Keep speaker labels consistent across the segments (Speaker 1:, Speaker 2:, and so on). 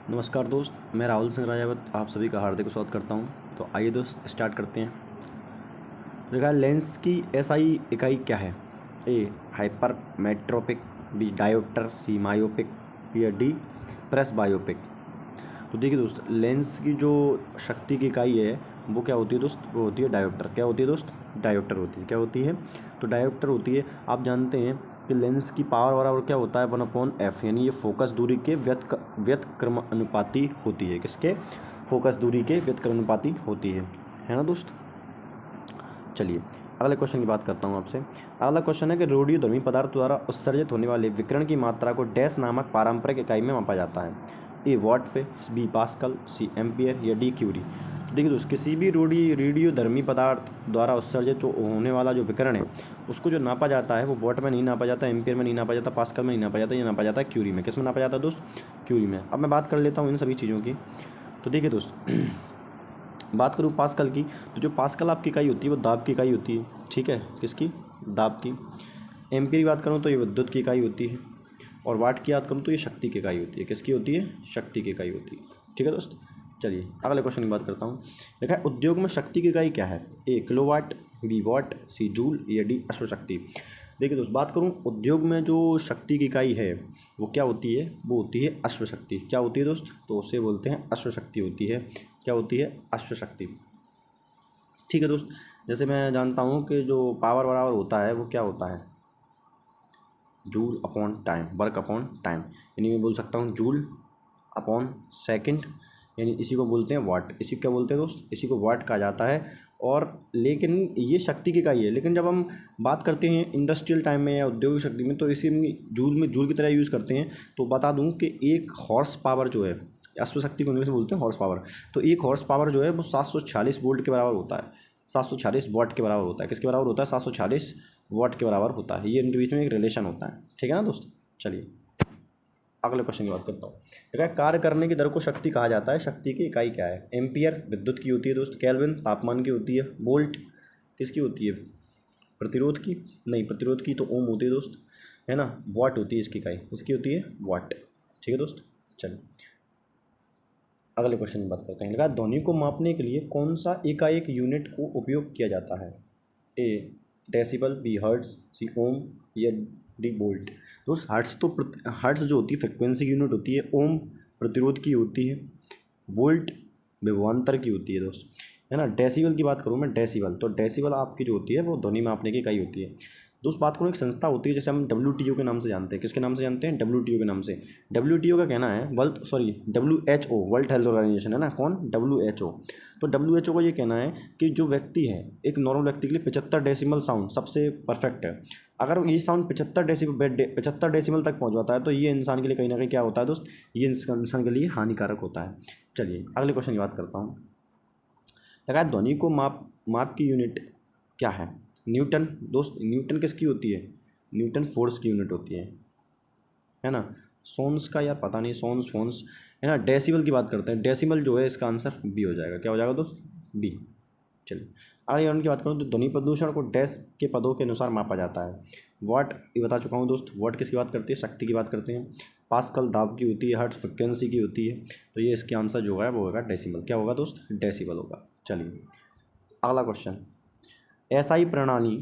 Speaker 1: नमस्कार दोस्त, मैं राहुल सिंह राजावत आप सभी का हार्दिक स्वागत करता हूं। तो आइए दोस्त स्टार्ट करते हैं। देखा, लेंस की एसआई इकाई क्या है? ए हाइपर मेट्रोपिक, बी डायोप्टर, सी मायोपिक या डी प्रेस बायोपिक। तो देखिए दोस्त, लेंस की जो शक्ति की इकाई है वो क्या होती है दोस्त? वो होती है डायोप्टर। क्या होती है दोस्त? डायोप्टर होती है। क्या होती है? तो डायोप्टर होती है। आप जानते हैं कि लेंस की पावर बराबर क्या होता है? 1/f, यानी ये फोकस दूरी के व्यतक्रमानुपाती होती है। किसके? फोकस दूरी के व्यतक्रमानुपाती होती है ना दोस्त। चलिए अगले क्वेश्चन की बात करता हूँ आपसे। अगला क्वेश्चन है कि रेडियोधर्मी पदार्थ द्वारा उत्सर्जित होने वाले विकिरण की मात्रा को डैश नामक पारंपरिक इकाई में मापा जाता है। ए वाट पे, बी पास्कल, सी एम्पियर या डी क्यूरी। तो देखिए दोस्त, किसी भी रेडियोधर्मी पदार्थ द्वारा उत्सर्जित जो होने वाला जो विकिरण है उसको जो नापा जाता है वो वाट में नहीं नापा जाता, एम्पियर में नहीं नापा जाता, पास्कल में नहीं नापा जाता, ये नापा जाता है क्यूरी में। किस में नापा जाता है दोस्त? क्यूरी में। अब मैं बात कर लेता हूँ इन सभी चीज़ों की। तो देखिए दोस्त, बात करूँ पास्कल की, तो जो पास्कल आपकी इकाई होती है वो दाब की इकाई होती है। ठीक है, किसकी? दाब की। एम्पीयर की बात करूँ तो ये विद्युत की इकाई होती है। और वाट की बात करूँ तो ये शक्ति की इकाई होती है। किसकी होती है? शक्ति की इकाई होती है। ठीक है दोस्त। चलिए अगले क्वेश्चन की बात करता हूँ। देखा है, उद्योग में शक्ति की इकाई क्या है? A kilowatt, B watt, C joule या डी अश्वशक्ति। देखिए दोस्त, बात करूँ उद्योग में जो शक्ति की इकाई है वो क्या होती है? वो होती है अश्वशक्ति। क्या होती है दोस्त? तो उसे बोलते हैं अश्वशक्ति होती है। क्या होती है? अश्वशक्ति। ठीक है दोस्त, जैसे मैं जानता हूँ कि जो पावर बराबर होता है वो क्या होता है? Joule upon time, work upon time. यानी मैं बोल सकता हूँ जूल अपॉन सेकंड, यानी इसी को बोलते हैं वाट। इसी को क्या बोलते हैं दोस्त? इसी को वाट कहा जाता है। और लेकिन ये शक्ति की इकाई है, लेकिन जब हम बात करते हैं इंडस्ट्रियल टाइम में या औद्योगिक शक्ति में तो इसी में जूल की तरह यूज़ करते हैं। तो बता दूं कि एक हॉर्स पावर जो है, अश्वशक्ति को इंग्लिश में बोलते हैं हॉर्स पावर, तो एक हॉर्स पावर जो है वो 746 वोल्ट के बराबर होता है। 746 वाट के बराबर होता है। किसके बराबर होता है? 746 वाट के बराबर होता है। ये इनके बीच में एक रिलेशन होता है। ठीक है ना दोस्त। चलिए अगले क्वेश्चन की बात करता हूँ। देखा, कार्य करने की दर को शक्ति कहा जाता है। शक्ति की इकाई क्या है? एम्पियर विद्युत की होती है दोस्त, केल्विन तापमान की होती है, वोल्ट किसकी होती है? प्रतिरोध की। नहीं, प्रतिरोध की तो ओम होती है दोस्त, है ना। वाट होती है इसकी इकाई, इसकी होती है वाट। ठीक है दोस्त। चलिए अगले क्वेश्चन की बात करते हैं। देखा, ध्वनि को मापने के लिए कौन सा एकाएक यूनिट को उपयोग किया जाता है? ए डेसिबल, बी हर्ट्स, सी ओम या डी वोल्ट। दोस्त हर्ट्स तो हर्ट्स जो होती है फ्रिक्वेंसी की यूनिट होती है, ओम प्रतिरोध की होती है, वोल्ट विभवांतर की होती है दोस्त, है ना। डेसिबल की बात करूँ मैं, डेसिबल तो डेसिबल आपकी जो होती है वो ध्वनि मापने की इकाई होती है। दोस्त बात करूँ, एक संस्था होती है जैसे हम WTO के नाम से जानते हैं। किसके नाम से जानते हैं? WTO के नाम से। WTO का कहना है WHO वर्ल्ड हेल्थ ऑर्गेनाइजेशन, है ना। कौन? WHO। तो WHO का ये कहना है कि जो व्यक्ति है, एक नॉर्मल व्यक्ति के लिए 75 डेसिमल साउंड सबसे परफेक्ट है। अगर ये साउंड 75 डेसिमल तक पहुँच जाता है तो ये इंसान के लिए कहीं ना कहीं क्या होता है दोस्त? ये इंसान के लिए हानिकारक होता है। चलिए अगले क्वेश्चन की बात करता हूँ। देखा, ध्वनि को माप की यूनिट क्या है? न्यूटन। दोस्त न्यूटन किसकी होती है? न्यूटन फोर्स की यूनिट होती है ना। सोन्स का यार पता नहीं, सोन्स फोन्स, है ना। डेसिबल की बात करते हैं। डेसिबल जो है इसका आंसर बी हो जाएगा। क्या हो जाएगा दोस्त? बी। चलिए अगले यूनिट की बात करूँ तो ध्वनि प्रदूषण को डैश के पदों के अनुसार मापा जाता है। वाट ये बता चुका हूँ दोस्त। वाट किसकी बात करती है? शक्ति की बात करते हैं। पास्कल दाब की होती है, हर्ट्ज फ्रिक्वेंसी की होती है। तो ये इसके आंसर जो है वो होगा डेसिबल। क्या होगा दोस्त? डेसिबल होगा। चलिए अगला क्वेश्चन। एसआई प्रणाली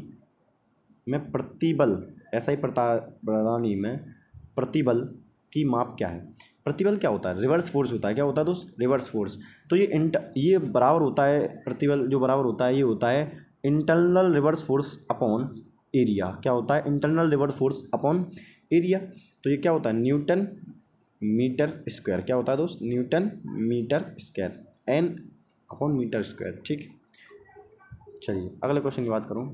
Speaker 1: में प्रतिबल, प्रणाली में प्रतिबल की माप क्या है? प्रतिबल क्या होता है? रिवर्स फोर्स होता है। क्या होता है दोस्त? Reverse force. तो ये बराबर होता है, प्रतिबल जो बराबर होता है ये होता है internal reverse force upon area. क्या होता है? Internal reverse force upon area. तो ये क्या होता है? Newton metre square. क्या होता है दोस्त? Newton metre square, N upon metre square. ठीक। चलिए अगले क्वेश्चन की बात करूँ।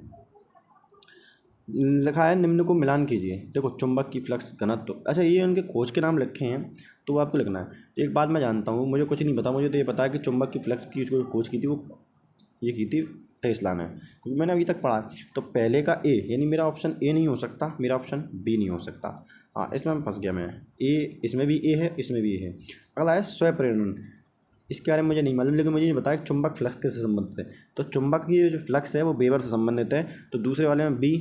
Speaker 1: लिखा है निम्न को मिलान कीजिए। देखो, चुंबक की फ्लक्स घनत्व, अच्छा ये उनके खोज के नाम लिखे हैं तो वो आपको लिखना है। तो एक बात मैं जानता हूँ, मुझे कुछ नहीं पता, मुझे तो ये पता है कि चुंबक की फ्लक्स की जो खोज की थी वो ये की थी टेस्ला ने, क्योंकि मैंने अभी तक पढ़ा है। तो पहले का ए, यानी मेरा ऑप्शन ए नहीं हो सकता, मेरा ऑप्शन बी नहीं हो सकता। हाँ, इसमें मैं फंस गया मैं। ए, इसमें भी ए है, इसमें भी ए है। अगला है स्वप्रेरण। इसके बारे में मुझे नहीं मालूम, लेकिन मुझे ये बताया कि चुंबक फ्लक्स किससे संबंधित है। तो चुंबक की जो फ्लक्स है वो वेबर से संबंधित है। तो दूसरे वाले में बी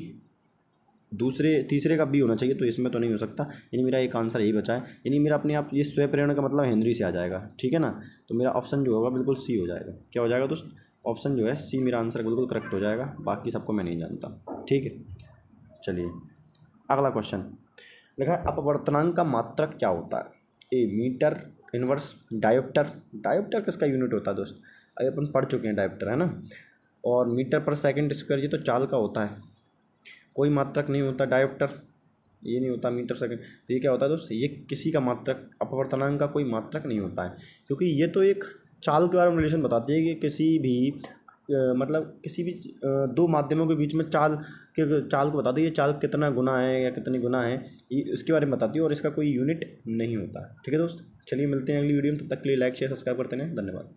Speaker 1: तीसरे का बी होना चाहिए, तो इसमें तो नहीं हो सकता, यानी मेरा एक आंसर यही बचा है। यानी मेरा अपने आप ये स्वयं प्रेरणा का मतलब हेनरी से आ जाएगा, ठीक है ना। तो मेरा ऑप्शन जो होगा बिल्कुल सी हो जाएगा। क्या हो जाएगा दोस्त? ऑप्शन जो है सी मेरा आंसर बिल्कुल करेक्ट हो जाएगा, बाकी सबको मैं नहीं जानता, ठीक है। चलिए अगला क्वेश्चन लिखा है, अपवर्तनांक का मात्रक क्या होता है? ए मीटर इनवर्स, डायोप्टर। डायोप्टर किसका यूनिट होता है दोस्त? अभी अपन पढ़ चुके हैं डायोप्टर, है ना। और मीटर पर सेकंड स्क्वायर, ये तो चाल का होता है, कोई मात्रक नहीं होता डायोप्टर, ये नहीं होता मीटर सेकंड। तो ये क्या होता है दोस्त? ये किसी का मात्रक, अपवर्तनांक का कोई मात्रक नहीं होता है, क्योंकि ये तो एक चाल के बारे में रिलेशन बताती है कि किसी भी मतलब किसी भी दो माध्यमों के बीच में चाल को बताती है, ये चाल कितना गुना है या कितनी गुना है, ये इसके बारे में बताती है, और इसका कोई यूनिट नहीं होता है, ठीक है दोस्त। चलिए मिलते हैं अगली वीडियो में, तब तक के लिए लाइक शेयर सब्सक्राइब करते रहें, धन्यवाद।